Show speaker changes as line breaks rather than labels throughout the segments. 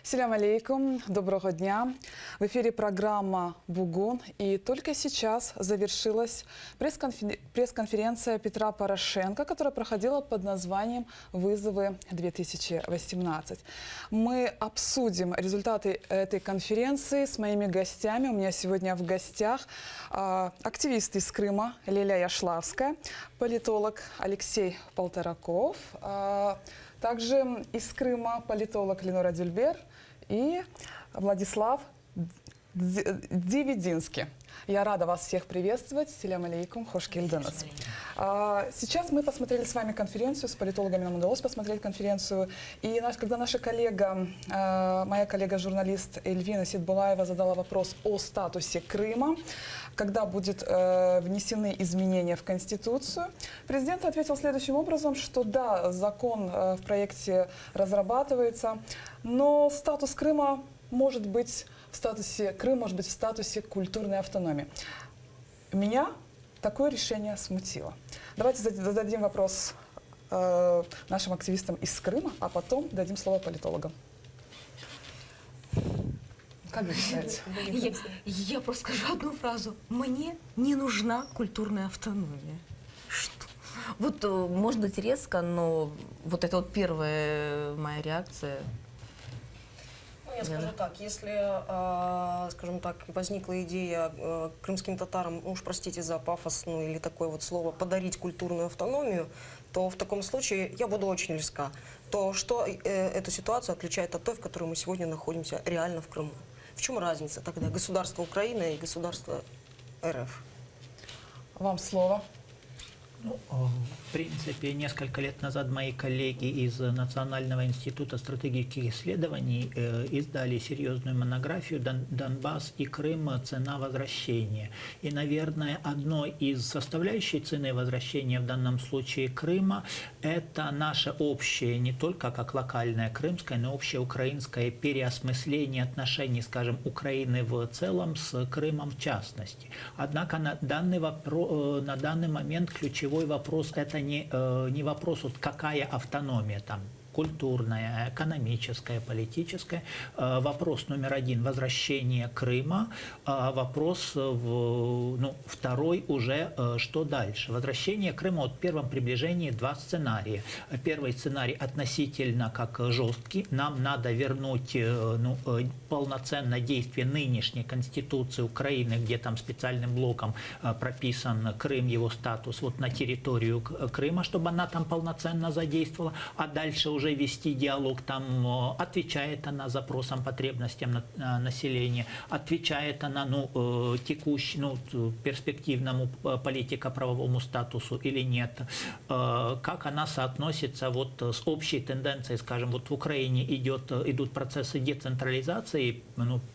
Селям алейкум, доброго дня. В эфире программа «Бугун». И только сейчас завершилась пресс-конференция Петра Порошенко, которая проходила под названием «Вызовы-2018». Мы обсудим результаты этой конференции с моими гостями. У меня сегодня в гостях активист из Крыма Лиля Яшлавская, политолог Алексей Полтораков, также из Крыма политолог Ленора Дюльбер и Владислав Дивидинский. Я рада вас всех приветствовать. Селям алейкум, хош келденес. Сейчас мы посмотрели с вами конференцию, с политологами нам удалось посмотреть конференцию. И когда наша коллега, моя коллега-журналист Эльвина Сидбулаева задала вопрос о статусе Крыма, когда будут внесены изменения в Конституцию, президент ответил следующим образом, что да, закон в проекте разрабатывается, но статус Крыма может быть в статусе культурной автономии. Меня такое решение смутило. Давайте зададим вопрос нашим активистам из Крыма, а потом дадим слово политологам. Как вы считаете?
Я просто скажу одну фразу. Мне не нужна культурная автономия. Что? Вот, может быть, резко, но вот это вот первая моя реакция.
Я скажу так, если, скажем так, возникла идея крымским татарам, уж простите за пафос, ну или такое вот слово, подарить культурную автономию, то в таком случае я буду очень резка. То что эту ситуацию отличает от той, в которой мы сегодня находимся реально в Крыму? В чем разница тогда государства Украины и государства РФ?
Вам слово.
Ну, в принципе, несколько лет назад мои коллеги из Национального института стратегических исследований издали серьезную монографию «Донбасс и Крым. Цена возвращения». И, наверное, одной из составляющих цены возвращения в данном случае Крыма – это наше общее, не только как локальное крымское, но общее украинское переосмысление отношений, скажем, Украины в целом с Крымом в частности. Однако на данный момент ключевой вопрос – это не вопрос, вот какая автономия там, культурная, экономическая, политическая. Вопрос номер один – возвращение Крыма. Вопрос второй уже – что дальше? Возвращение Крыма от первом приближении два сценария. Первый сценарий относительно как жесткий. Нам надо вернуть полноценное действие нынешней Конституции Украины, где там специальным блоком прописан Крым, его статус вот на территорию Крыма, чтобы она там полноценно задействовала, а дальше уже вести диалог, там отвечает она запросам, потребностям населения, отвечает она текущему, перспективному политико-правовому статусу или нет, как она соотносится вот с общей тенденцией, скажем, вот в Украине идут процессы децентрализации,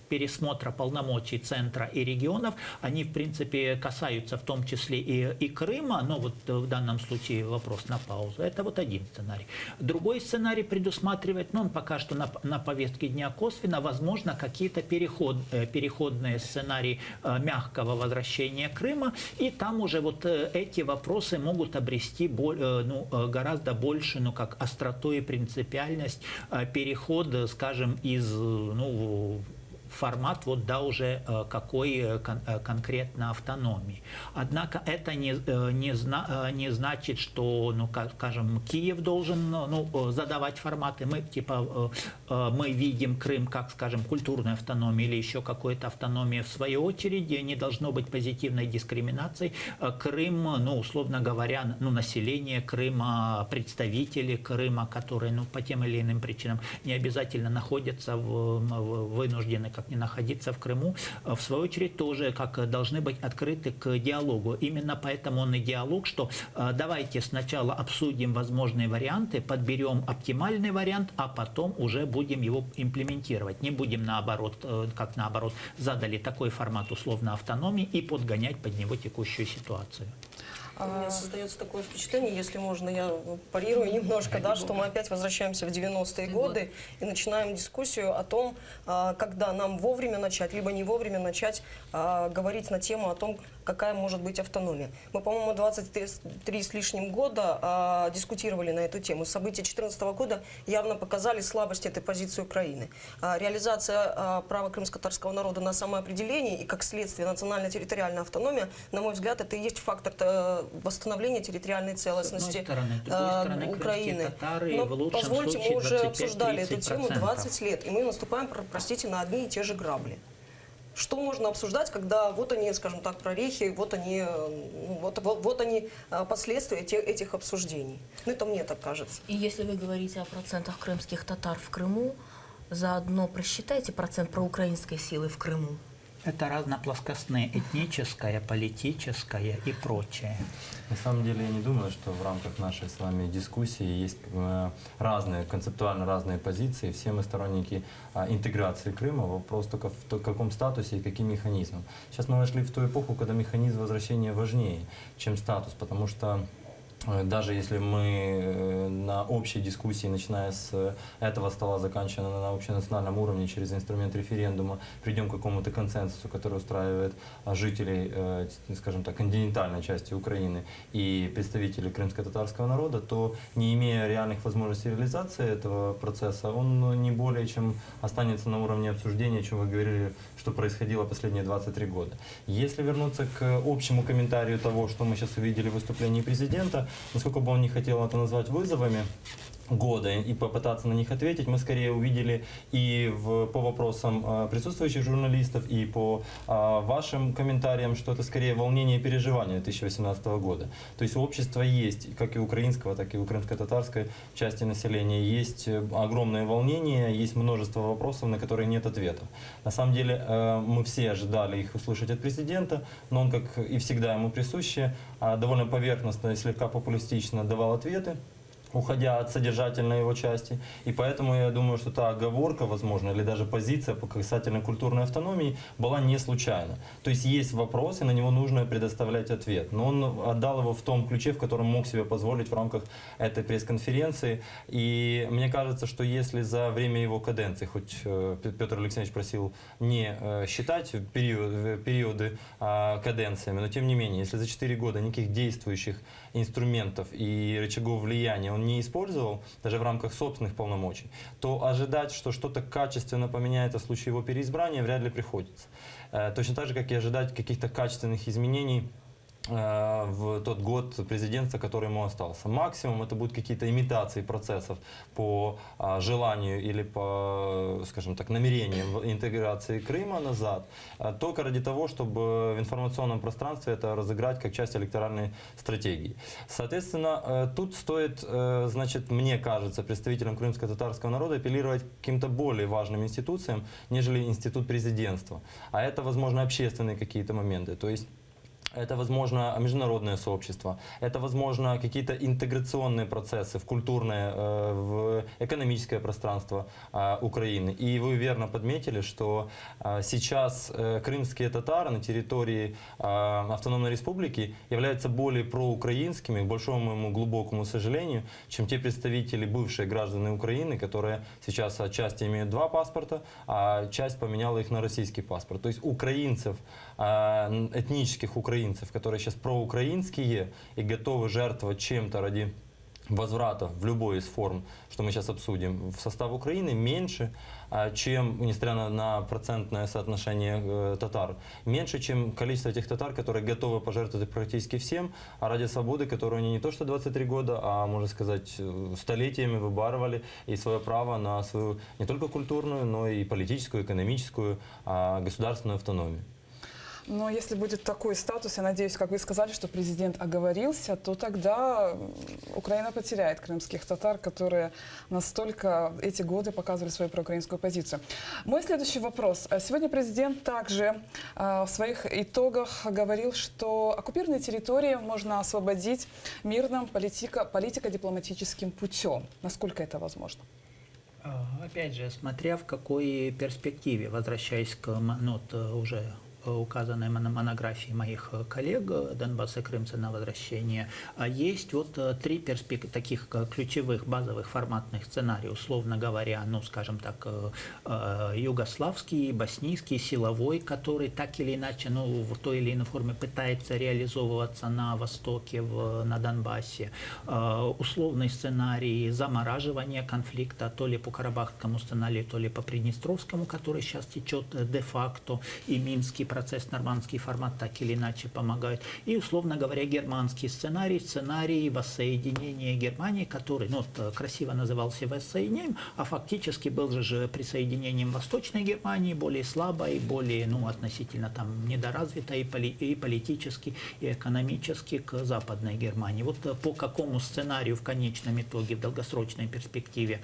пересмотра полномочий центра и регионов, они, в принципе, касаются в том числе и Крыма, но вот в данном случае вопрос на паузу. Это вот один сценарий. Другой сценарий предусматривает, он пока что на повестке дня косвенно, возможно, какие-то переходные сценарии мягкого возвращения Крыма, и там уже вот эти вопросы могут обрести гораздо больше, как остроту и принципиальность, переход, скажем, из формат уже какой конкретно автономии. Однако это не значит, что, скажем, Киев должен задавать форматы. Мы видим Крым как, скажем, культурную автономию или еще какой-то автономию в свою очередь. Не должно быть позитивной дискриминации. Крым, условно говоря, население Крыма, представители Крыма, которые по тем или иным причинам не обязательно находятся вынуждены не находиться в Крыму, в свою очередь тоже должны быть открыты к диалогу. Именно поэтому он и диалог, что давайте сначала обсудим возможные варианты, подберем оптимальный вариант, а потом уже будем его имплементировать. Не будем наоборот задали такой формат условно автономии и подгонять под него текущую ситуацию.
У меня создается такое впечатление, если можно, я парирую немножко, да, что мы опять возвращаемся в 90-е годы и начинаем дискуссию о том, когда нам вовремя начать, либо не вовремя начать говорить на тему о том, какая может быть автономия. Мы, по-моему, 23 с лишним года дискутировали на эту тему. События 2014 года явно показали слабость этой позиции Украины. Реализация права крымско-татарского народа на самоопределение и, как следствие, национально-территориальная автономия, на мой взгляд, это и есть фактор восстановления территориальной целостности Украины. Но позвольте, мы уже обсуждали эту тему 20 лет, и мы наступаем, простите, на одни и те же грабли. Что можно обсуждать, когда вот они, скажем так, прорехи, вот они, вот они последствия этих обсуждений? Ну, это мне так кажется.
И если вы говорите о процентах крымских татар в Крыму, заодно просчитайте процент проукраинской силы в Крыму.
Это разноплоскостные: этническая, политическая и прочее.
На самом деле я не думаю, что в рамках нашей с вами дискуссии есть разные, концептуально разные позиции. Все мы сторонники интеграции Крыма. Вопрос только в каком статусе и каким механизмом. Сейчас мы вошли в ту эпоху, когда механизм возвращения важнее, чем статус, потому что даже если мы на общей дискуссии, начиная с этого стола, заканчивая на общенациональном уровне, через инструмент референдума, придем к какому-то консенсусу, который устраивает жителей, скажем так, континентальной части Украины и представителей крымско-татарского народа, то, не имея реальных возможностей реализации этого процесса, он не более чем останется на уровне обсуждения, о чем вы говорили, что происходило последние 23 года. Если вернуться к общему комментарию того, что мы сейчас увидели в выступлении президента, насколько бы он не хотел это назвать вызовами года и попытаться на них ответить, мы скорее увидели и по вопросам присутствующих журналистов, и по вашим комментариям, что это скорее волнение и переживание 2018 года. То есть у общества есть, как и украинского, так и у крымско-татарской части населения, есть огромное волнение, есть множество вопросов, на которые нет ответов. На самом деле мы все ожидали их услышать от президента, но он, как и всегда ему присуще, довольно поверхностно и слегка популистично давал ответы, уходя от содержательной его части. И поэтому я думаю, что та оговорка, возможно, или даже позиция по касательно культурной автономии была не случайна. То есть есть вопрос, и на него нужно предоставлять ответ. Но он отдал его в том ключе, в котором мог себе позволить в рамках этой пресс-конференции. И мне кажется, что если за время его каденции, хоть Петр Алексеевич просил не считать периоды каденциями, но тем не менее, если за 4 года никаких действующих инструментов и рычагов влияния он не использовал, даже в рамках собственных полномочий, то ожидать, что что-то качественно поменяется в случае его переизбрания, вряд ли приходится. Точно так же, как и ожидать каких-то качественных изменений в тот год президентства, который ему остался. Максимум это будут какие-то имитации процессов по желанию или по, скажем так, намерениям интеграции Крыма назад, только ради того, чтобы в информационном пространстве это разыграть как часть электоральной стратегии. Соответственно, тут стоит, значит, мне кажется, представителям крымско-татарского народа апеллировать к каким-то более важным институциям, нежели институт президентства. А это, возможно, общественные какие-то моменты. То есть это, возможно, международное сообщество, это, возможно, какие-то интеграционные процессы в культурное, в экономическое пространство Украины. И вы верно подметили, что сейчас крымские татары на территории Автономной Республики являются более проукраинскими, к большому моему глубокому сожалению, чем те представители, бывшие граждане Украины, которые сейчас отчасти имеют 2 паспорта, а часть поменяла их на российский паспорт. То есть украинцев, этнических украинцев, которые сейчас проукраинские и готовы жертвовать чем-то ради возврата в любой из форм, что мы сейчас обсудим, в состав Украины меньше, чем, несмотря на процентное соотношение татар, меньше, чем количество этих татар, которые готовы пожертвовать практически всем, а ради свободы, которую они не то что 23 года, а, можно сказать, столетиями выбарывали и свое право на свою не только культурную, но и политическую, экономическую, государственную автономию.
Но если будет такой статус, я надеюсь, как вы сказали, что президент оговорился, то тогда Украина потеряет крымских татар, которые настолько эти годы показывали свою проукраинскую позицию. Мой следующий вопрос. Сегодня президент также в своих итогах говорил, что оккупированные территории можно освободить мирным политико-дипломатическим путем. Насколько это возможно?
Опять же, смотря в какой перспективе, возвращаясь к уже указанной монографии моих коллег «Донбасс и Крым. Цена возвращения», есть вот три таких ключевых базовых форматных сценария, условно говоря, ну, скажем так, югославский, боснийский, силовой, который так или иначе, ну, в той или иной форме пытается реализовываться на Востоке, на Донбассе, условный сценарий замораживания конфликта то ли по Карабахскому сценарию, то ли по Приднестровскому, который сейчас течет де-факто, и Минский процесс, нормандский формат так или иначе помогают. И, условно говоря, германский сценарий воссоединения Германии, который, ну, красиво назывался воссоединением, а фактически был же присоединением Восточной Германии, более слабой, более, ну, относительно там недоразвитой и политически, и экономически к Западной Германии. Вот по какому сценарию в конечном итоге, в долгосрочной перспективе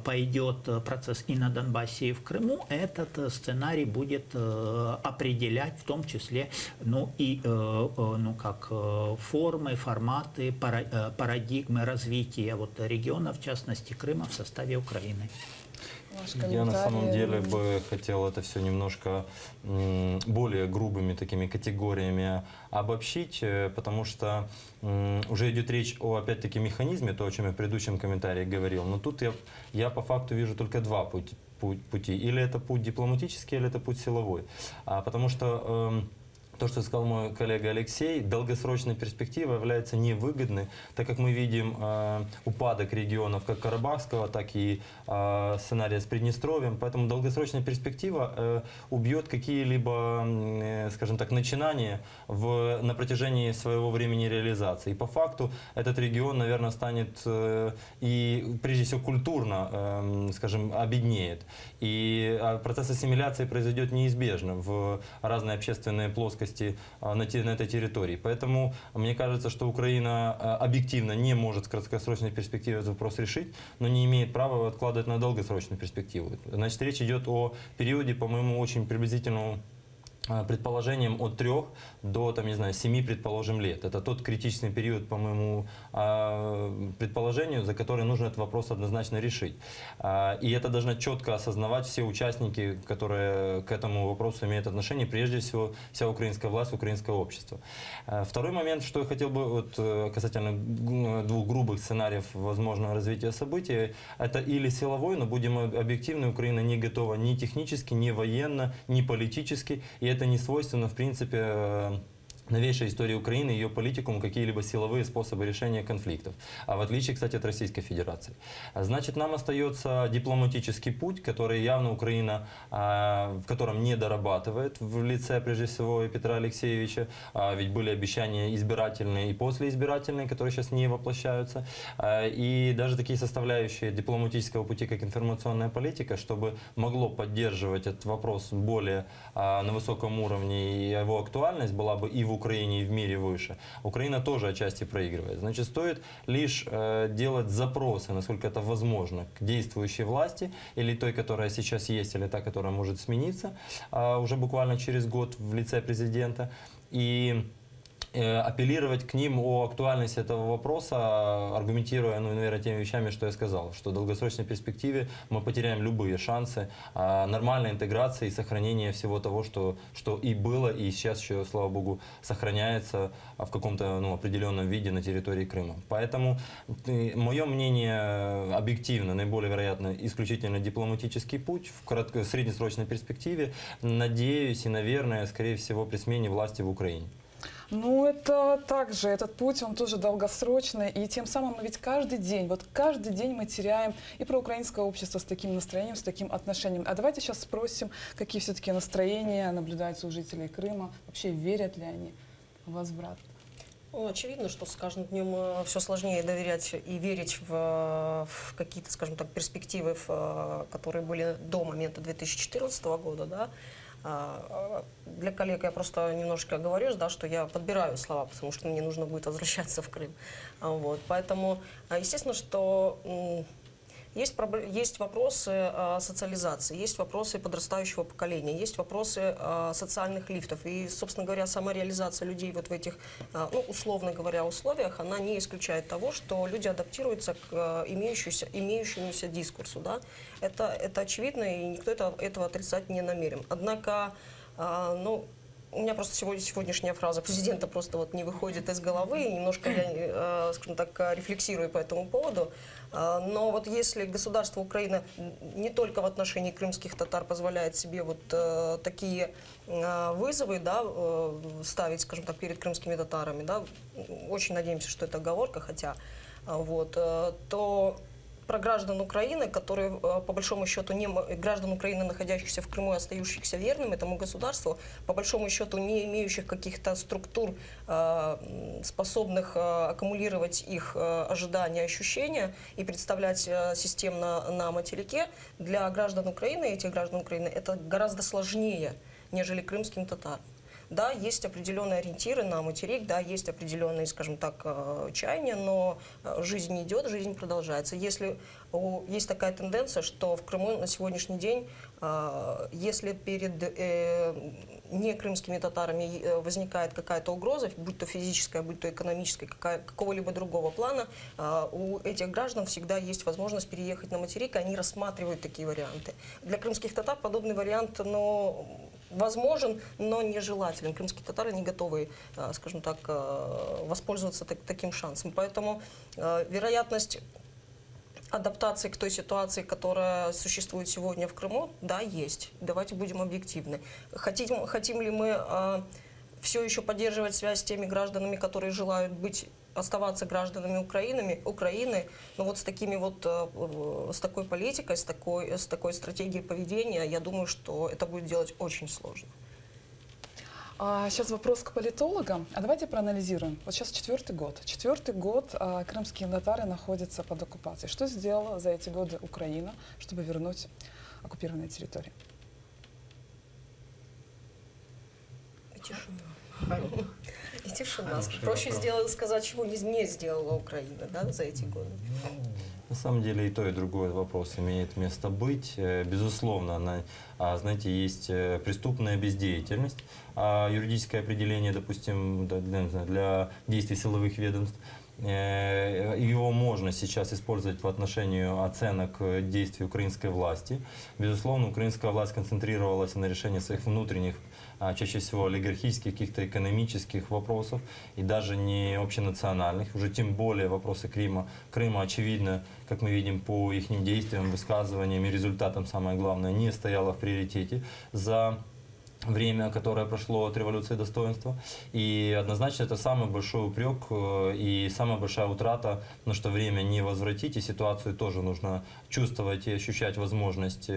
пойдет процесс и на Донбассе, и в Крыму, этот сценарий будет определять в том числе, ну, и формы, форматы, парадигмы развития вот региона, в частности Крыма, в составе Украины.
Я на самом деле бы хотел это все немножко более грубыми такими категориями обобщить, потому что уже идет речь о, опять-таки, механизме, то, о чем я в предыдущем комментарии говорил. Но тут я по факту вижу только два пути. Или это путь дипломатический, или это путь силовой. Потому что то, что сказал мой коллега Алексей, долгосрочная перспектива является невыгодной, так как мы видим упадок регионов как Карабахского, так и сценария с Приднестровьем. Поэтому долгосрочная перспектива убьет какие-либо, скажем так, начинания на протяжении своего времени реализации. И по факту этот регион, наверное, станет и, прежде всего, культурно, скажем, обеднеет. И процесс ассимиляции произойдет неизбежно в разные общественные плоскости на этой территории. Поэтому мне кажется, что Украина объективно не может в краткосрочной перспективе этот вопрос решить, но не имеет права откладывать на долгосрочную перспективу. Значит, речь идет о периоде, по-моему, очень приблизительному предположением от 3 до, там, не знаю, 7, предположим, лет. Это тот критичный период, по моему предположению, за который нужно этот вопрос однозначно решить. И это должны четко осознавать все участники, которые к этому вопросу имеют отношение, прежде всего вся украинская власть, украинское общество. Второй момент, что я хотел бы вот, касательно двух грубых сценариев возможного развития событий, это или силовой, но будем объективны, Украина не готова ни технически, ни военно, ни политически, и это не свойственно, в принципе, новейшей истории Украины, ее политикуму, какие-либо силовые способы решения конфликтов. А в отличие, кстати, от Российской Федерации. Значит, нам остается дипломатический путь, который явно Украина, в котором не дорабатывает в лице, прежде всего, и Петра Алексеевича. Ведь были обещания избирательные и послеизбирательные, которые сейчас не воплощаются. И даже такие составляющие дипломатического пути, как информационная политика, чтобы могло поддерживать этот вопрос более на высоком уровне, и его актуальность была бы и в Украине, и в мире выше. Украина тоже отчасти проигрывает. Значит, стоит лишь делать запросы, насколько это возможно, к действующей власти, или той, которая сейчас есть, или та, которая может смениться уже буквально через год в лице президента, и апеллировать к ним о актуальности этого вопроса, аргументируя, ну, наверное, теми вещами, что я сказал, что в долгосрочной перспективе мы потеряем любые шансы нормальной интеграции и сохранения всего того, что и было, и сейчас еще, слава богу, сохраняется в каком-то, ну, определенном виде на территории Крыма. Поэтому мое мнение объективно, наиболее вероятно, исключительно дипломатический путь в среднесрочной перспективе, надеюсь и, наверное, скорее всего, при смене власти в Украине.
Ну, это также, этот путь, он тоже долгосрочный, и тем самым мы ведь каждый день мы теряем и проукраинское общество с таким настроением, с таким отношением. А давайте сейчас спросим, какие все-таки настроения наблюдаются у жителей Крыма, вообще верят ли они в возврат?
Ну, очевидно, что с каждым днем все сложнее доверять и верить в какие-то, скажем так, перспективы, которые были до момента 2014 года, да. Для коллег я просто немножко оговорюсь, да, что я подбираю слова, потому что мне нужно будет возвращаться в Крым. Вот. Поэтому, естественно, что есть вопросы социализации, есть вопросы подрастающего поколения, есть вопросы социальных лифтов. И, собственно говоря, самореализация людей вот в этих, ну, условно говоря, условиях, она не исключает того, что люди адаптируются к имеющемуся дискурсу. Да? Это очевидно, и никто этого отрицать не намерен. Однако, ну, у меня просто сегодняшняя фраза президента просто вот не выходит из головы, и немножко я, скажем так, рефлексирую по этому поводу. Но вот если государство Украины не только в отношении крымских татар позволяет себе вот такие вызовы, да, ставить, скажем так, перед крымскими татарами, да, очень надеемся, что это оговорка, хотя, вот, то про граждан Украины, которые, по большому счету, граждан Украины, находящихся в Крыму и остающихся верным этому государству, по большому счету, не имеющих каких-то структур, способных аккумулировать их ожидания, ощущения и представлять системно на материке, для граждан Украины, этих граждан Украины, это гораздо сложнее, нежели крымским татарам. Да, есть определенные ориентиры на материк, да, есть определенные, скажем так, чаяния, но жизнь идет, жизнь продолжается. Если есть такая тенденция, что в Крыму на сегодняшний день, если перед не крымскими татарами возникает какая-то угроза, будь то физическая, будь то экономическая, какого-либо другого плана, у этих граждан всегда есть возможность переехать на материк, и они рассматривают такие варианты. Для крымских татар подобный вариант, но возможен, но нежелателен. Крымские татары не готовы, скажем так, воспользоваться таким шансом. Поэтому вероятность адаптации к той ситуации, которая существует сегодня в Крыму, да, есть. Давайте будем объективны. Хотим ли мы все еще поддерживать связь с теми гражданами, которые желают оставаться гражданами Украины, но вот с такими вот, с такой политикой, с такой стратегией поведения, я думаю, что это будет делать очень сложно.
Сейчас вопрос к политологам. А давайте проанализируем. Вот сейчас 4-й год. 4-й год крымские татары находятся под оккупацией. Что сделала за эти годы Украина, чтобы вернуть оккупированные территории?
И тишина. Проще сказать, чего не сделала Украина, да, за эти годы.
На самом деле и то, и другой вопрос имеет место быть. Безусловно, знаете, есть преступная бездеятельность, юридическое определение, допустим, для действий силовых ведомств. Его можно сейчас использовать по отношению оценок действий украинской власти. Безусловно, украинская власть концентрировалась на решении своих внутренних, чаще всего олигархических, каких-то экономических вопросов и даже не общенациональных. Уже тем более вопросы Крыма, очевидно, как мы видим по их действиям, высказываниям и результатам, самое главное, не стояло в приоритете за время, которое прошло от революции достоинства. И однозначно это самый большой упрек и самая большая утрата, но что время не возвратить, и ситуацию тоже нужно чувствовать и ощущать возможность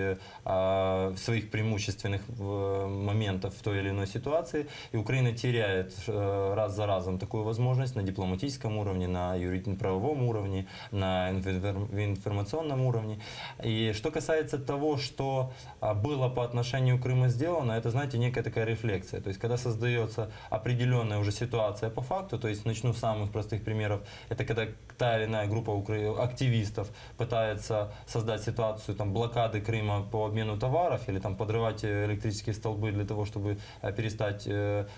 своих преимущественных моментов в той или иной ситуации. И Украина теряет раз за разом такую возможность на дипломатическом уровне, на правовом уровне, на информационном уровне. И что касается того, что было по отношению к Крыму сделано, это, знаете, некая такая рефлексия. То есть, когда создается определенная уже ситуация по факту, то есть, начну с самых простых примеров, это когда та или иная группа активистов пытается создать ситуацию блокады Крыма по обмену товаров или подрывать электрические столбы для того, чтобы перестать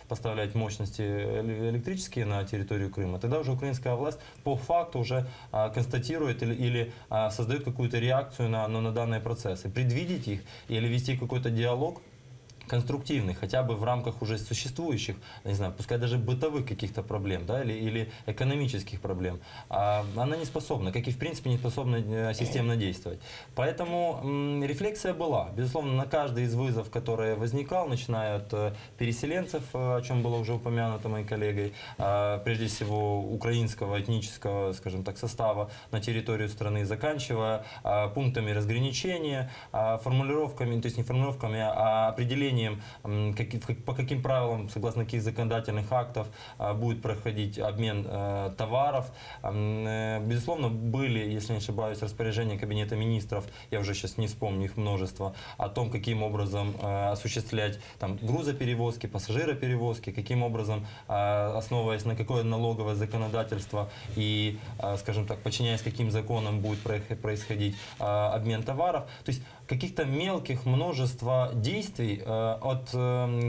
поставлять мощности электрические на территорию Крыма, тогда уже украинская власть по факту уже констатирует или создает какую-то реакцию на данные процессы. Предвидеть их или вести какой-то диалог конструктивный, хотя бы в рамках уже существующих, не знаю, пускай даже бытовых каких-то проблем, да, или экономических проблем, она не способна, как и в принципе не способна системно действовать. Поэтому рефлексия была. Безусловно, на каждый из вызовов, который возникал, начиная от переселенцев, о чем было уже упомянуто моей коллегой, прежде всего украинского этнического, скажем так, состава на территорию страны, заканчивая пунктами разграничения, формулировками, то есть не формулировками, а определением, по каким правилам, согласно каких законодательных актов будет проходить обмен товаров. Безусловно, были, если не ошибаюсь, распоряжения Кабинета министров, я уже сейчас не вспомню их множество, о том, каким образом осуществлять грузоперевозки, пассажироперевозки, каким образом, основываясь на какое налоговое законодательство и, скажем так, подчиняясь каким законам будет происходить обмен товаров. То есть каких-то мелких множества действий от,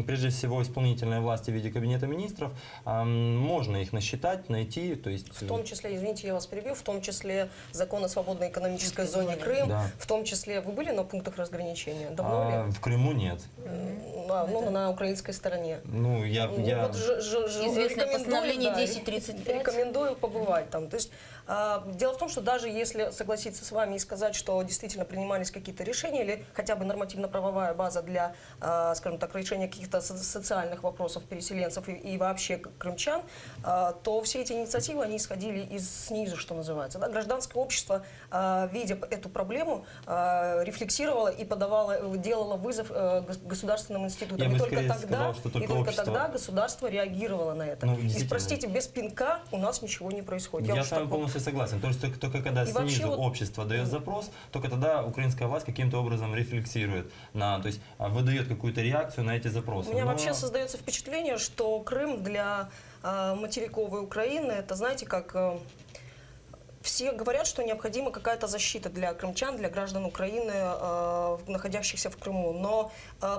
прежде всего, исполнительной власти в виде Кабинета министров, можно их насчитать, найти. То есть...
В том числе, извините, я вас перебью, в том числе закон о свободной экономической зоне Крым,
да.
в том числе, вы были на пунктах разграничения? Давно ли?
В Крыму нет.
на украинской стороне.
Ну, я
Вот
Известное
рекомендую,
постановление
да,
1035.
Рекомендую побывать там. То есть дело в том, что даже если согласиться с вами и сказать, что действительно принимались какие-то решения или хотя бы нормативно-правовая база для, скажем так, решения каких-то социальных вопросов переселенцев и вообще крымчан, то все эти инициативы, они исходили снизу, что называется. Да? Гражданское общество, видя эту проблему, рефлексировало и делало вызов государственным институтам.
Я бы
И только
скорее
тогда,
сказал, что только общество-
тогда государство реагировало на это.
Ну,
И,
действительно.
простите, без пинка у нас ничего не происходит.
Я
уж
с вами
так вот-
полностью согласен. То есть только когда
И вообще
снизу
вот-
общество дает запрос, только тогда украинская власть каким-то образом рефлексирует, то есть выдает какую-то реакцию на эти запросы.
У меня
Но-
вообще создается впечатление, что Крым для материковой Украины, это, знаете, как... все говорят, что необходима какая-то защита для крымчан, для граждан Украины, находящихся в Крыму. Но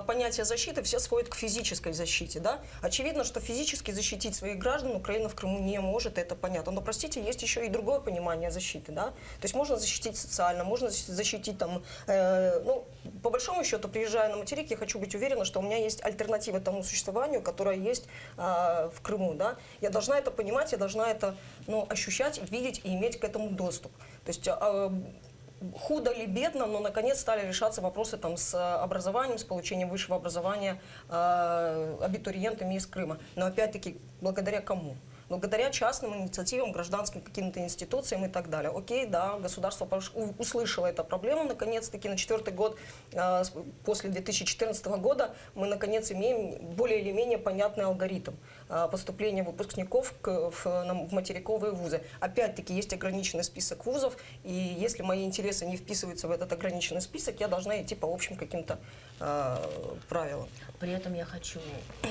понятие защиты все сводят к физической защите. Да? Очевидно, что физически защитить своих граждан Украина в Крыму не может, это понятно. Но, простите, есть еще и другое понимание защиты. Да? То есть можно защитить социально, можно защитить там... по большому счету, приезжая на материк, я хочу быть уверена, что у меня есть альтернатива тому существованию, которое есть в Крыму. Да? Я должна это понимать, я должна это ощущать, видеть и иметь к этому доступ. То есть худо или бедно, но наконец стали решаться вопросы там, с образованием, с получением высшего образования абитуриентами из Крыма. Но опять-таки, благодаря кому? Благодаря частным инициативам, гражданским каким-то институциям и так далее. Окей, да, государство услышало эту проблему, наконец-таки на 4-й год после 2014 года мы, наконец, имеем более или менее понятный алгоритм поступления выпускников в материковые вузы. Опять-таки, есть ограниченный список вузов, и если мои интересы не вписываются в этот ограниченный список, я должна идти по общим каким-то правилам.
При этом я хочу,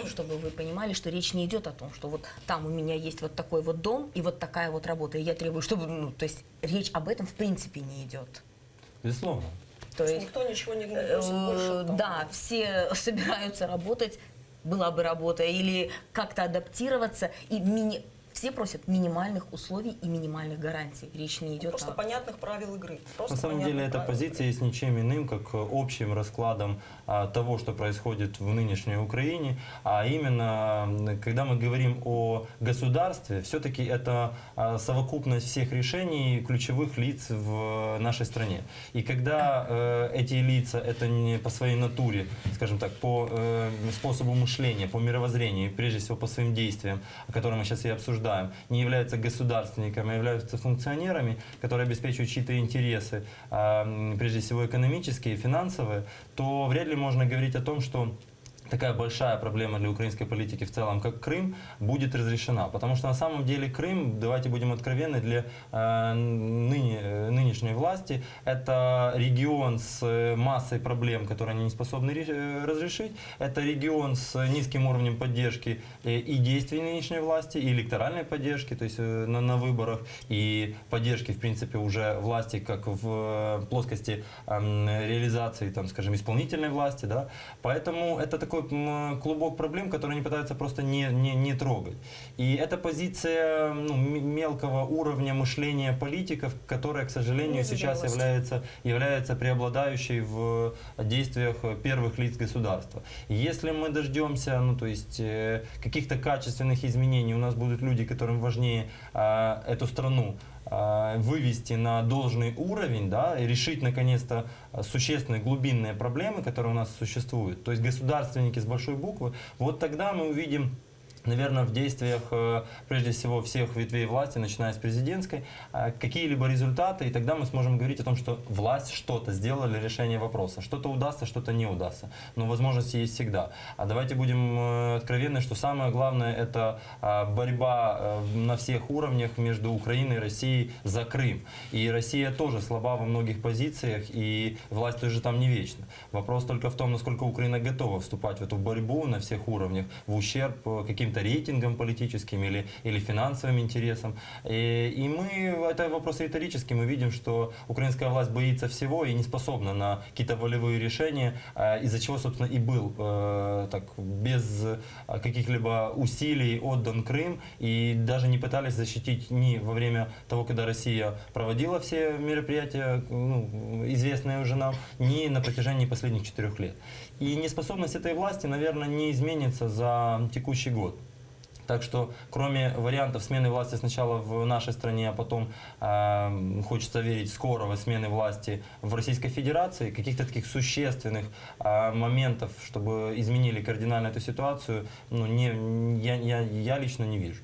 чтобы вы понимали, что речь не идет о том, что вот там у меня есть вот такой вот дом и вот такая вот работа, и я требую, чтобы, то есть речь об этом в принципе не идет.
Безусловно.
То есть,
Никто ничего не просит больше. Там.
да, все собираются работать, была бы работа, или как-то адаптироваться, и все просят минимальных условий и минимальных гарантий. Речь не идет
Просто
о...
понятных правил игры. Просто
На самом деле
понятных
эта
правил
позиция
игры.
есть ничем иным, как общим раскладом того, что происходит в нынешней Украине. А именно, когда мы говорим о государстве, все-таки это совокупность всех решений ключевых лиц в нашей стране. И когда эти лица, это не по своей натуре, скажем так, по способу мышления, по мировоззрению, прежде всего по своим действиям, о которых мы сейчас и обсуждаем, не являются государственниками, а являются функционерами, которые обеспечивают чьи-то интересы, прежде всего экономические, финансовые, то вряд ли можно говорить о том, что такая большая проблема для украинской политики в целом, как Крым, будет разрешена. Потому что на самом деле Крым, давайте будем откровенны, для нынешней власти это регион с массой проблем, которые они не способны разрешить. Это регион с низким уровнем поддержки и действий нынешней власти, и электоральной поддержки, то есть на выборах, и поддержки, в принципе, уже власти как в плоскости реализации, там, скажем, исполнительной власти. Да? Поэтому это такой клубок проблем, которые они пытаются просто не трогать. И это позиция мелкого уровня мышления политиков, которая, к сожалению, сейчас является преобладающей в действиях первых лиц государства. Если мы дождемся, каких-то качественных изменений, у нас будут люди, которым важнее эту страну вывести на должный уровень, да, и решить наконец-то существенные глубинные проблемы, которые у нас существуют, то есть государственники с большой буквы, вот тогда мы увидим, наверное, в действиях, прежде всего, всех ветвей власти, начиная с президентской, какие-либо результаты, и тогда мы сможем говорить о том, что власть что-то сделала для решения вопроса. Что-то удастся, что-то не удастся. Но возможности есть всегда. А давайте будем откровенны, что самое главное – это борьба на всех уровнях между Украиной и Россией за Крым. И Россия тоже слаба во многих позициях, и власть тоже там не вечна. Вопрос только в том, насколько Украина готова вступать в эту борьбу на всех уровнях в ущерб каким-то рейтингам политическим или финансовым интересам. И это вопрос риторический. Мы видим, что украинская власть боится всего и не способна на какие-то волевые решения, из-за чего, собственно, и был без каких-либо усилий отдан Крым, и даже не пытались защитить ни во время того, когда Россия проводила все мероприятия, известные уже нам, ни на протяжении последних 4 лет. И неспособность этой власти, наверное, не изменится за текущий год. Так что, кроме вариантов смены власти сначала в нашей стране, а потом, хочется верить, скорого смены власти в Российской Федерации, каких-то таких существенных моментов, чтобы изменили кардинально эту ситуацию, ну, я лично не вижу.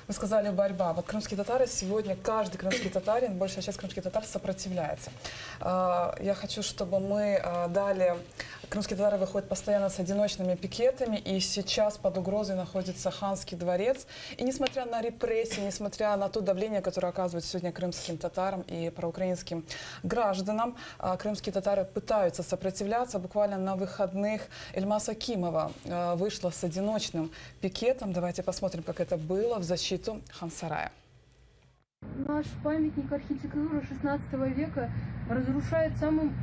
Вы сказали борьба. Вот крымские татары сегодня, каждый крымский татарин, большая часть крымских татар сопротивляется. Я хочу, чтобы мы дали... Крымские татары выходят постоянно с одиночными пикетами, и сейчас под угрозой находится Ханский дворец. И несмотря на репрессии, несмотря на то давление, которое оказывают сегодня крымским татарам и проукраинским гражданам, крымские татары пытаются сопротивляться. Буквально на выходных Эльмас Акимова вышла с одиночным пикетом. Давайте посмотрим, как это было в защиту Хан-Сарая.
Наш памятник архитектуры XVI века разрушает самым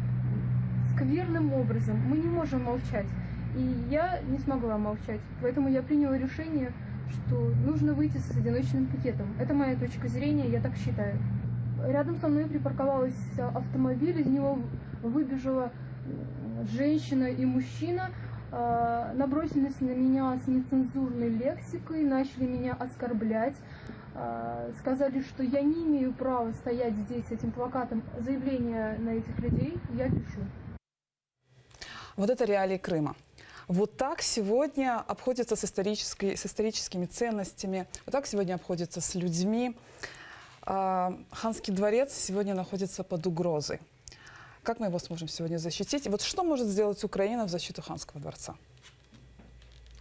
скверным образом. Мы не можем молчать. И я не смогла молчать. Поэтому я приняла решение, что нужно выйти с одиночным пикетом. Это моя точка зрения, я так считаю. Рядом со мной припарковалась автомобиль, из него выбежала женщина и мужчина, набросились на меня с нецензурной лексикой, начали меня оскорблять, сказали, что я не имею права стоять здесь с этим плакатом. Заявление на этих людей я пишу.
Вот это реалии Крыма. Вот так сегодня обходится с историческими ценностями, вот так сегодня обходится с людьми. Ханский дворец сегодня находится под угрозой. Как мы его сможем сегодня защитить? И вот что может сделать Украина в защиту Ханского дворца?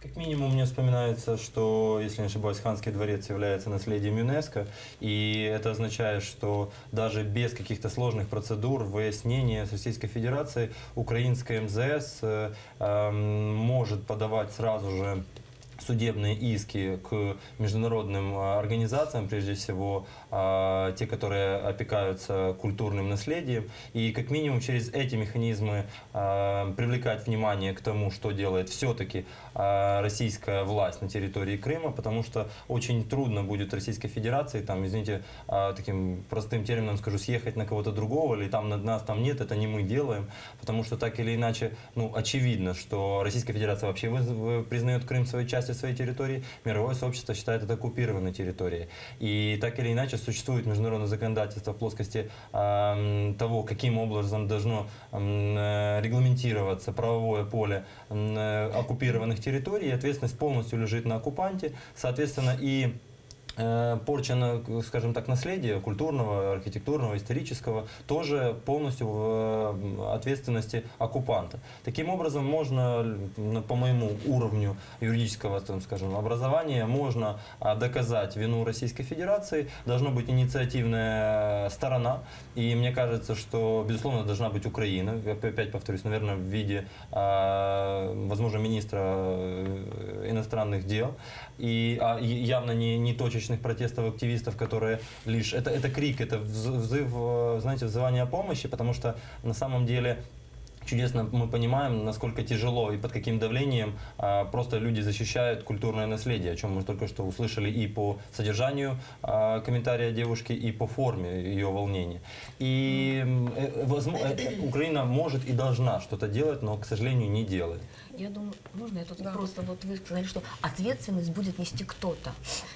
Как минимум мне вспоминается, что, если не ошибаюсь, Ханский дворец является наследием ЮНЕСКО, и это означает, что даже без каких-то сложных процедур выяснения с Российской Федерацией украинская МЗС может подавать сразу же судебные иски к международным организациям, прежде всего те, которые опекаются культурным наследием, и как минимум через эти механизмы привлекать внимание к тому, что делает все-таки российская власть на территории Крыма, потому что очень трудно будет Российской Федерации, там, извините, таким простым термином скажу, съехать на кого-то другого, или там нас там нет, это не мы делаем, потому что так или иначе, ну, очевидно, что Российская Федерация вообще признает Крым своей частью своей территории, мировое сообщество считает это оккупированной территорией. И так или иначе существует международное законодательство в плоскости того, каким образом должно регламентироваться правовое поле оккупированных территорий, и ответственность полностью лежит на оккупанте, соответственно, и порча, скажем так, наследия культурного, архитектурного, исторического тоже полностью в ответственности оккупанта. Таким образом, можно, по моему уровню юридического, там, скажем, образования, можно доказать вину Российской Федерации. Должна быть инициативная сторона, и мне кажется, что, безусловно, должна быть Украина, опять повторюсь, наверное, в виде, возможно, министра иностранных дел, и явно не точечных протестов активистов, которые лишь... Это крик, это взыв, знаете, взывание о помощи, потому что на самом деле чудесно мы понимаем, насколько тяжело и под каким давлением просто люди защищают культурное наследие, о чем мы только что услышали и по содержанию комментария девушки, и по форме ее волнения. И Украина может и должна что-то делать, но, к сожалению, не делает.
Я думаю, можно я тут просто, вот вы сказали, что ответственность будет нести кто-то.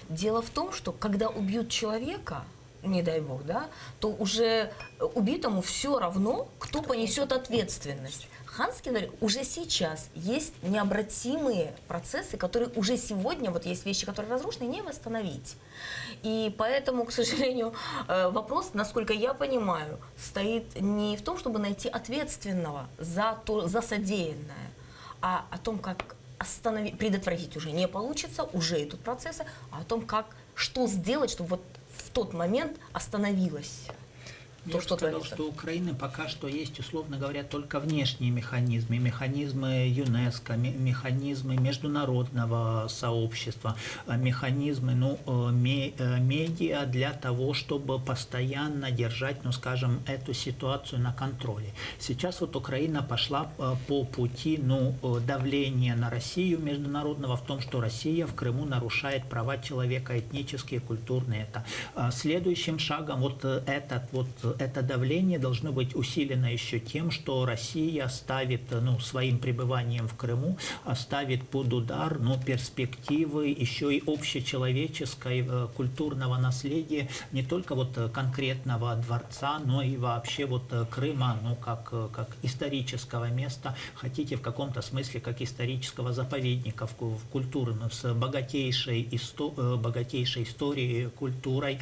Дело в том, что когда убьют человека, не дай бог, да, то уже убитому все равно, кто понесет ответственность. Ханский дворец уже сейчас есть необратимые процессы, которые уже сегодня, вот есть вещи, которые разрушены, не восстановить. И поэтому, к сожалению, вопрос, насколько я понимаю, стоит не в том, чтобы найти ответственного за содеянное, а о том, как предотвратить уже не получится, уже идут процессы, а о том, что сделать, чтобы вот в тот момент остановилось.
Я бы сказал, что у Украины пока что есть, условно говоря, только внешние механизмы. Механизмы ЮНЕСКО, механизмы международного сообщества, механизмы медиа для того, чтобы постоянно держать, ну, скажем, эту ситуацию на контроле. Сейчас вот Украина пошла по пути давления на Россию международного в том, что Россия в Крыму нарушает права человека этнические, культурные. Следующим шагом это давление должно быть усилено еще тем, что Россия ставит, своим пребыванием в Крыму, ставит под удар, перспективы еще и общечеловеческой культурного наследия не только вот конкретного дворца, но и вообще вот Крыма, как исторического места, хотите в каком-то смысле как исторического заповедника в культурном, с богатейшей историей, культурой.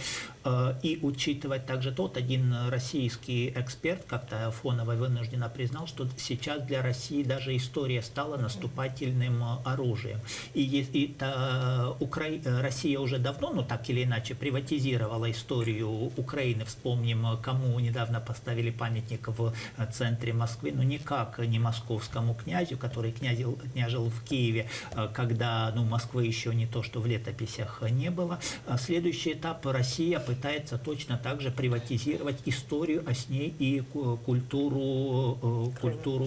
И учитывать также один российский эксперт как-то фоново вынужденно признал, что сейчас для России даже история стала наступательным оружием. И Россия уже давно, так или иначе, приватизировала историю Украины. Вспомним, кому недавно поставили памятник в центре Москвы, никак не московскому князю, который княжил в Киеве, когда Москвы еще не то, что в летописях не было. Следующий этап: Россия пытается точно так же приватизировать историю, а с ней и культуру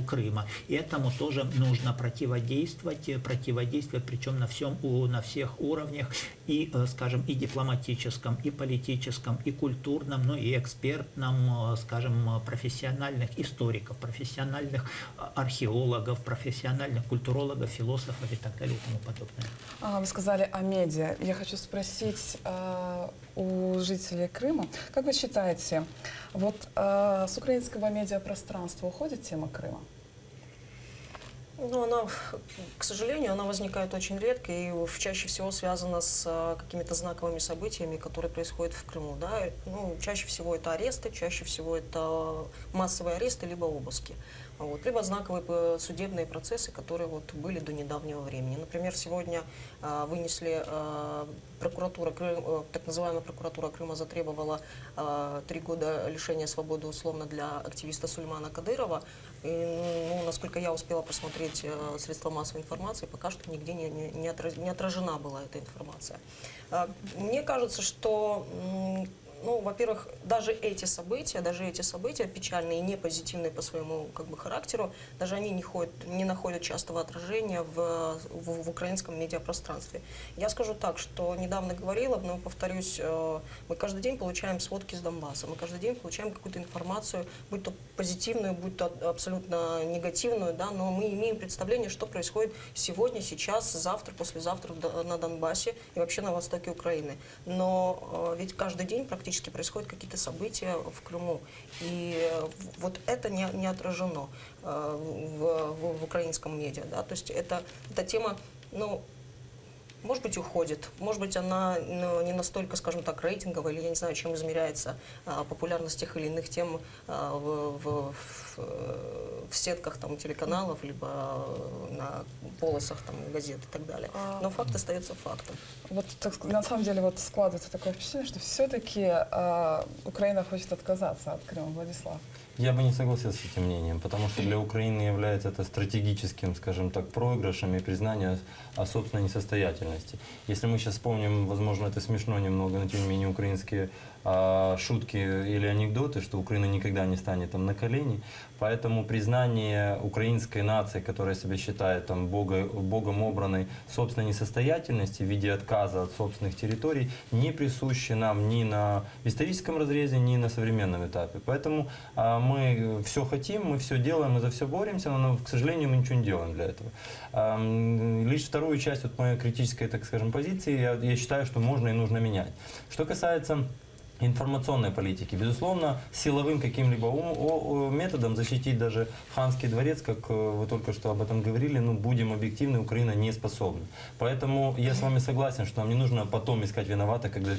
Крыма. И этому тоже нужно противодействовать, причем на всех уровнях, и, скажем, и дипломатическом, и политическом, и культурном, и экспертном, скажем, профессиональных историков, профессиональных археологов, профессиональных культурологов, философов и так далее и тому подобное.
Вы сказали о медиа. Я хочу спросить у жителей Крыма, как вы считаете, с украинского медиапространства уходит тема Крыма?
Она, к сожалению, она возникает очень редко и чаще всего связана с какими-то знаковыми событиями, которые происходят в Крыму. Да? Чаще всего это аресты, чаще всего это массовые аресты, либо обыски. Либо знаковые судебные процессы, которые были до недавнего времени. Например, сегодня вынесли прокуратура, так называемая прокуратура Крыма затребовала 3 года лишения свободы условно для активиста Сулеймана Кадырова. И, насколько я успела просмотреть средства массовой информации, пока что нигде не отражена была эта информация. Мне кажется, что во-первых, даже эти события печальные и не позитивные по своему характеру, даже они не находят частого отражения в украинском медиапространстве. Я скажу так, что недавно говорила, но повторюсь, мы каждый день получаем сводки с Донбасса, мы каждый день получаем какую-то информацию, будь то позитивную, будь то абсолютно негативную, да, но мы имеем представление, что происходит сегодня, сейчас, завтра, послезавтра на Донбассе и вообще на востоке Украины. Но ведь каждый день практически происходят какие-то события в Крыму. И это не отражено в украинском медиа. Да? То есть эта тема, может быть, уходит. Может быть, она не настолько, скажем так, рейтинговая, или я не знаю, чем измеряется популярность тех или иных тем в сетках телеканалов, либо на полосах газет и так далее. Но факт остается фактом.
На самом деле складывается такое впечатление, что все-таки Украина хочет отказаться от Крыма. Владислав.
Я бы не согласился с этим мнением, потому что для Украины является это стратегическим, скажем так, проигрышем и признание о собственной несостоятельности. Если мы сейчас вспомним, возможно, это смешно немного, но тем не менее украинские шутки или анекдоты, что Украина никогда не станет на колени. Поэтому признание украинской нации, которая себя считает богом обранной собственной несостоятельности в виде отказа от собственных территорий, не присуще нам ни на историческом разрезе, ни на современном этапе. Поэтому мы все хотим, мы все делаем, мы за все боремся, но, к сожалению, мы ничего не делаем для этого. Лишь вторую часть моей критической, так скажем, позиции я считаю, что можно и нужно менять. Что касается информационной политики. Безусловно, силовым каким-либо методом защитить даже Ханский дворец, как вы только что об этом говорили, будем объективны, Украина не способна. Поэтому я с вами согласен, что нам не нужно потом искать виновата, когда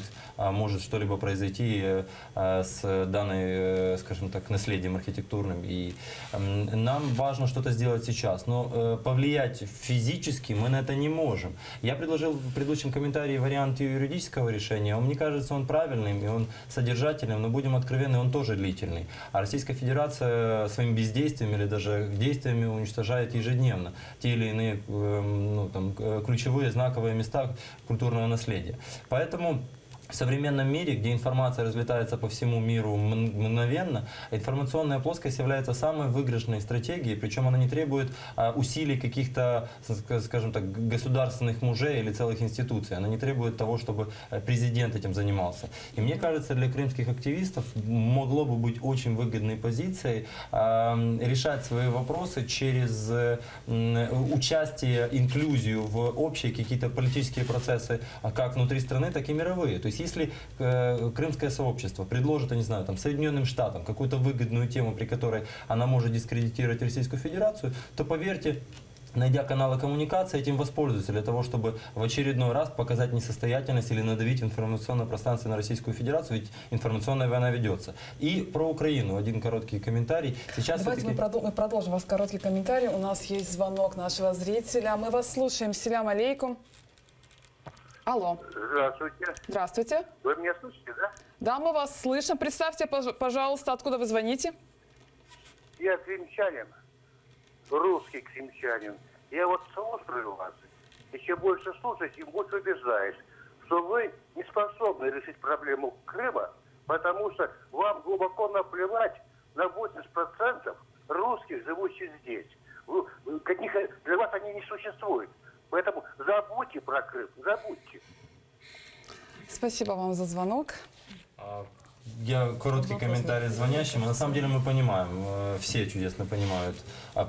может что-либо произойти с данной, скажем так, наследием архитектурным. И нам важно что-то сделать сейчас, но повлиять физически мы на это не можем. Я предложил в предыдущем комментарии вариант юридического решения. Мне кажется, он правильным, и он содержательным, но будем откровенны, он тоже длительный. А Российская Федерация своим бездействием или даже действиями уничтожает ежедневно те или иные ключевые знаковые места культурного наследия. Поэтому в современном мире, где информация разлетается по всему миру мгновенно, информационная плоскость является самой выигрышной стратегией, причем она не требует усилий каких-то, скажем так, государственных мужей или целых институций. Она не требует того, чтобы президент этим занимался. И мне кажется, для крымских активистов могло бы быть очень выгодной позицией решать свои вопросы через участие, инклюзию в общие какие-то политические процессы, как внутри страны, так и мировые. То есть если крымское сообщество предложит, я не знаю, там, Соединенным Штатам какую-то выгодную тему, при которой она может дискредитировать Российскую Федерацию, то поверьте, найдя каналы коммуникации, этим воспользуются для того, чтобы в очередной раз показать несостоятельность или надавить в информационное пространство на Российскую Федерацию, ведь информационная война ведется. И про Украину один короткий комментарий. Сейчас
Давайте мы продолжим. У вас короткий комментарий. У нас есть звонок нашего зрителя. Мы вас слушаем. Селям алейкум. Алло.
Здравствуйте.
Здравствуйте.
Вы меня слышите, да?
Да, мы вас слышим. Представьте, пожалуйста, откуда вы звоните.
Я крымчанин, русский крымчанин. Я вот слушаю вас, и чем больше слушаю, тем больше убеждаюсь, что вы не способны решить проблему Крыма, потому что вам глубоко наплевать на 80% русских, живущих здесь. Для вас они не существуют. Поэтому забудьте про Крым, забудьте.
Спасибо вам за звонок.
Я короткий комментарий звонящему. На самом деле мы понимаем, все чудесно понимают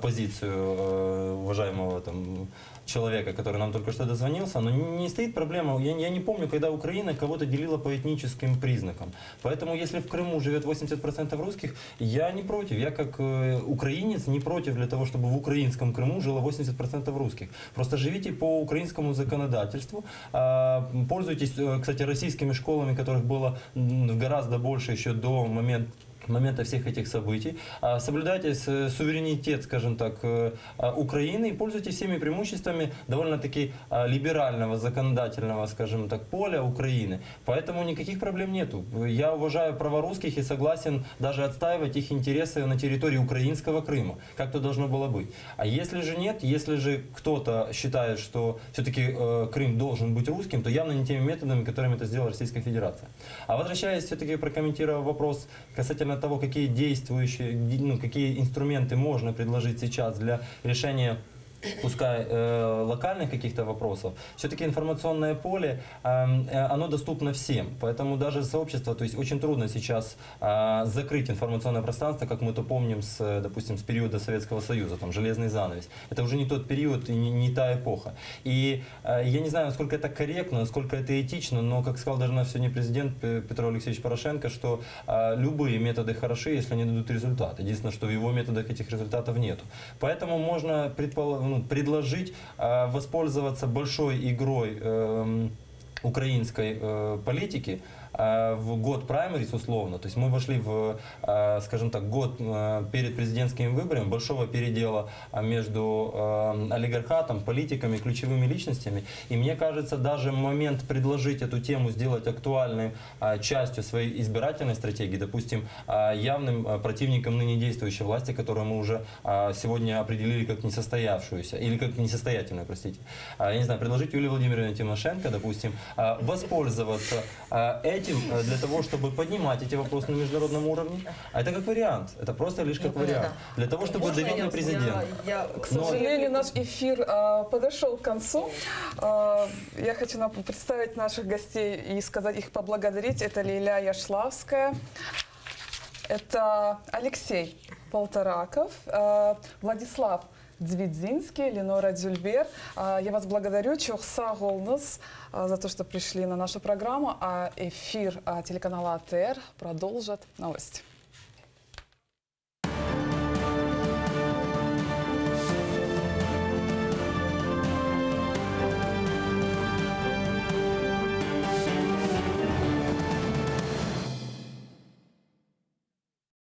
позицию уважаемого там человека, который нам только что дозвонился, но не стоит проблема. Я не помню, когда Украина кого-то делила по этническим признакам. Поэтому, если в Крыму живет 80% русских, я не против. Я как украинец не против для того, чтобы в украинском Крыму жило 80% русских. Просто живите по украинскому законодательству. Пользуйтесь, кстати, российскими школами, которых было гораздо больше еще до момента всех этих событий. Соблюдайте суверенитет, скажем так, Украины и пользуйтесь всеми преимуществами довольно-таки либерального законодательного, скажем так, поля Украины. Поэтому никаких проблем нету. Я уважаю права русских и согласен даже отстаивать их интересы на территории украинского Крыма, как то должно было быть. А если же нет, если же кто-то считает, что все-таки Крым должен быть русским, то явно не теми методами, которыми это сделала Российская Федерация. А возвращаясь все-таки, прокомментировав вопрос касательно того, какие действующие, какие инструменты можно предложить сейчас для решения, пускай локальных каких-то вопросов, все-таки информационное поле, оно доступно всем. Поэтому даже сообщество, то есть очень трудно сейчас закрыть информационное пространство, как мы то помним, допустим, с периода Советского Союза, там, железный занавес. Это уже не тот период и не та эпоха. И я не знаю, насколько это корректно, насколько это этично, но, как сказал даже наш сегодня президент Петр Алексеевич Порошенко, что любые методы хороши, если они дадут результат. Единственное, что в его методах этих результатов нету. Поэтому можно предложить воспользоваться большой игрой украинской политики в год праймерис условно. То есть мы вошли в, скажем так, год перед президентскими выборами, большого передела между олигархатом, политиками, ключевыми личностями. И мне кажется, даже момент предложить эту тему, сделать актуальной частью своей избирательной стратегии, допустим, явным противником ныне действующей власти, которую мы уже сегодня определили как несостоявшуюся, или как несостоятельную, простите. Я не знаю, предложить Юлии Владимировне Тимошенко, допустим, воспользоваться этим для того, чтобы поднимать эти вопросы на международном уровне. А это как вариант. Это просто лишь как вариант. Для того, чтобы давить на президента.
К сожалению, наш эфир подошел к концу. Я хочу представить наших гостей и сказать их поблагодарить. Это Лиля Яшлавская, это Алексей Полтораков, Владислав Дзвидзинский, Ленора Дзюльбер. Я вас благодарю. Чохса Голнус за то, что пришли на нашу программу. А эфир телеканала АТР продолжат новости.